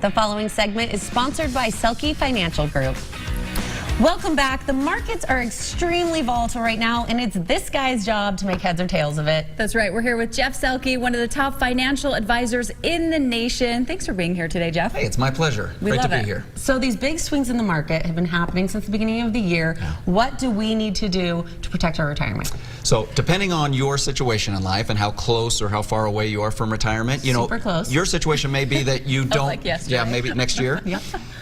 The following segment is sponsored by Selke Financial Group. Welcome back. The markets are extremely volatile right now, and it's this guy's job to make heads or tails of it. That's right. We're here with Jeff Selke, one of the top financial advisors in the nation. Thanks for being here today, Jeff. Hey, it's my pleasure. Great to be here. So these big swings in the market have been happening since the beginning of the year. Yeah. What do we need to do to protect our retirement? So depending on your situation in life and how close or how far away you are from retirement, Super close. Your situation may be that you don't, like yesterday. yeah, maybe next year. Yeah.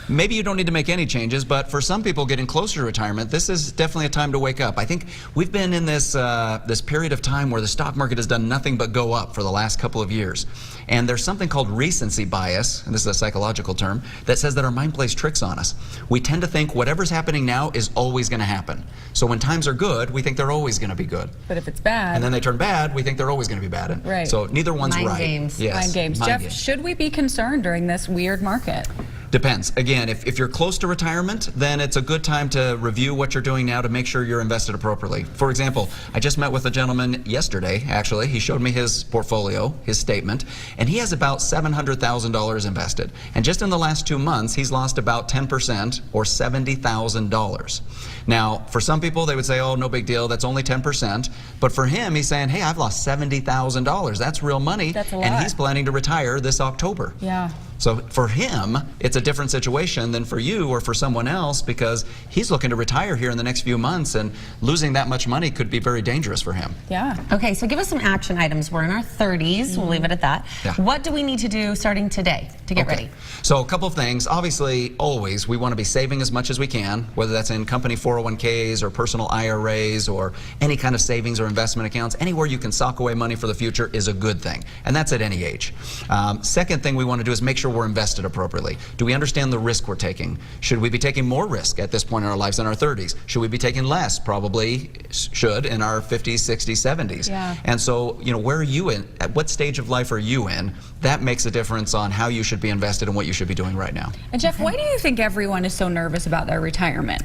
Maybe you don't need to make any changes, but for some people getting closer to retirement, this is definitely a time to wake up. I think we've been in this this period of time where the stock market has done nothing but go up for the last couple of years. And there's something called recency bias, and this is a psychological term, that says that our mind plays tricks on us. We tend to think whatever's happening now is always going to happen. So when times are good, we think they're always going to be good. But if it's bad, And then they turn bad, we think they're always going to be bad. And Right. So neither one's Mind right. games. Yes. mind games. Mind Jeff, games. should we be concerned during this weird market? Depends. Again, if you're close to retirement, then it's a good time to review what you're doing now to make sure you're invested appropriately. For example, I just met with a gentleman yesterday, actually. He showed me his portfolio, his statement, and he has about $700,000 invested. And just in the last 2 months, he's lost about 10% or $70,000. Now, for some people, they would say, oh, no big deal, that's only 10%. But for him, he's saying, hey, I've lost $70,000. That's real money. That's a and lot. he's planning to retire this October. Yeah. So for him, it's a different situation than for you or for someone else because he's looking to retire here in the next few months, and losing that much money could be very dangerous for him. Yeah. Okay, so give us some action items. We're in our 30s. We'll leave it at that. Yeah. What do we need to do starting today to get ready? So a couple of things. Obviously, always we want to be saving as much as we can, whether that's in company 401ks or personal IRAs or any kind of savings or investment accounts. Anywhere you can sock away money for the future is a good thing, and that's at any age. Second thing we want to do is make sure we're invested appropriately. Do we understand the risk we're taking? Should we be taking more risk at this point in our lives in our 30s? Should we be taking less? Probably should in our 50s, 60s, 70s. Yeah. And so, where are you in? At what stage of life are you in? That makes a difference on how you should be invested and what you should be doing right now. And Jeff, why do you think everyone is so nervous about their retirement?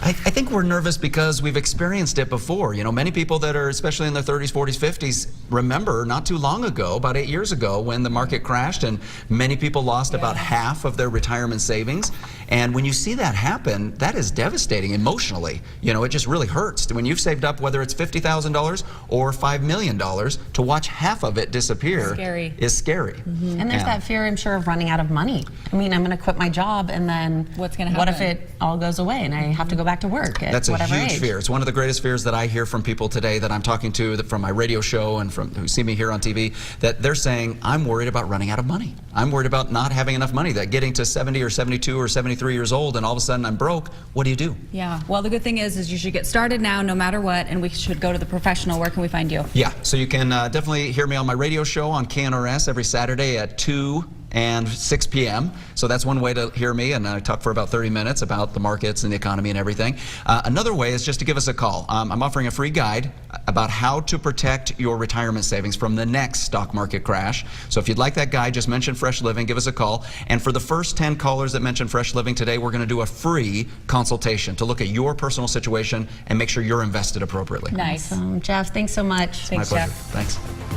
I think we're nervous because we've experienced it before. Many people that are especially in their 30s, 40s, 50s remember not too long ago, about 8 years ago, when the market crashed and many people lost about half of their retirement savings. And when you see that happen, that is devastating emotionally. It just really hurts. When you've saved up, whether it's $50,000 or $5 million, to watch half of it disappear is scary. Mm-hmm. And there's that fear, I'm sure, of running out of money. I mean, I'm going to quit my job, and then what's going to happen? What if it all goes away and I have to go back to work at That's a whatever huge age? fear. It's one of the greatest fears that I hear from people today that I'm talking to from my radio show and from who see me here on TV, that they're saying, I'm worried about running out of money. I'm worried about not having enough money, that getting to 70 or 72 or 73 years old and all of a sudden I'm broke. What do you do? Yeah. Well, the good thing is you should get started now no matter what, and we should go to the professional. Where can we find you? Yeah, so you can definitely hear me on my radio show on KNRS every Saturday at 2 and 6 p.m. So that's one way to hear me, and I talk for about 30 minutes about the markets and the economy and everything. Another way is just to give us a call. I'm offering a free guide about how to protect your retirement savings from the next stock market crash. So if you'd like that guide, just mention Fresh Living, give us a call. And for the first 10 callers that mention Fresh Living today, we're going to do a free consultation to look at your personal situation and make sure you're invested appropriately. Nice. Jeff, thanks so much. Thanks, My pleasure. Jeff. Thanks.